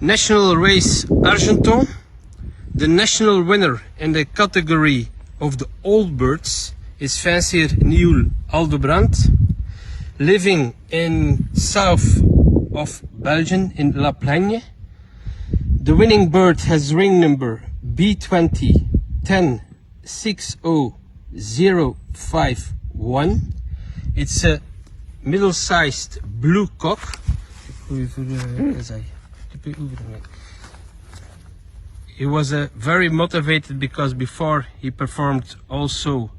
National race Argenton. The national winner in the category of the old birds is fancier Nihoul Aldebrand, living in south of Belgium in Laplaigne. The winning bird has ring number B20 106051. It's a middle-sized blue cock. He was very motivated because before he performed also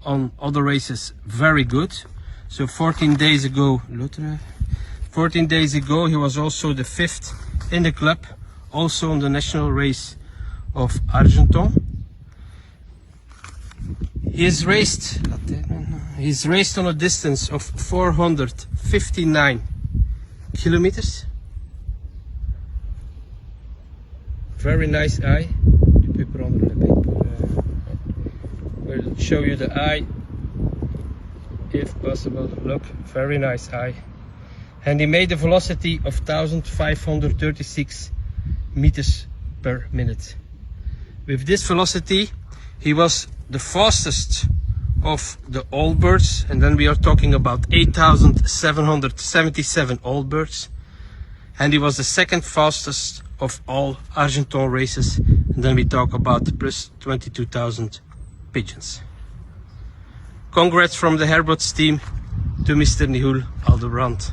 on other races very good. So 14 days ago he was also the 5th in the club, also on the national race of Argenton. He's raced on a distance of 459 kilometers. Very nice eye. We'll show you the eye if possible. Look, very nice eye. And he made a velocity of 1536 meters per minute. With this velocity he was the fastest of the all birds, and then we are talking about 8,777 all birds, and he was the second fastest of all Argenton races, and then we talk about plus 22,000 pigeons. Congrats from the Herbots team to Mr. Nihoul Aldebrand.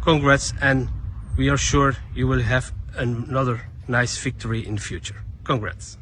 Congrats, and we are sure you will have another nice victory in the future. Congrats.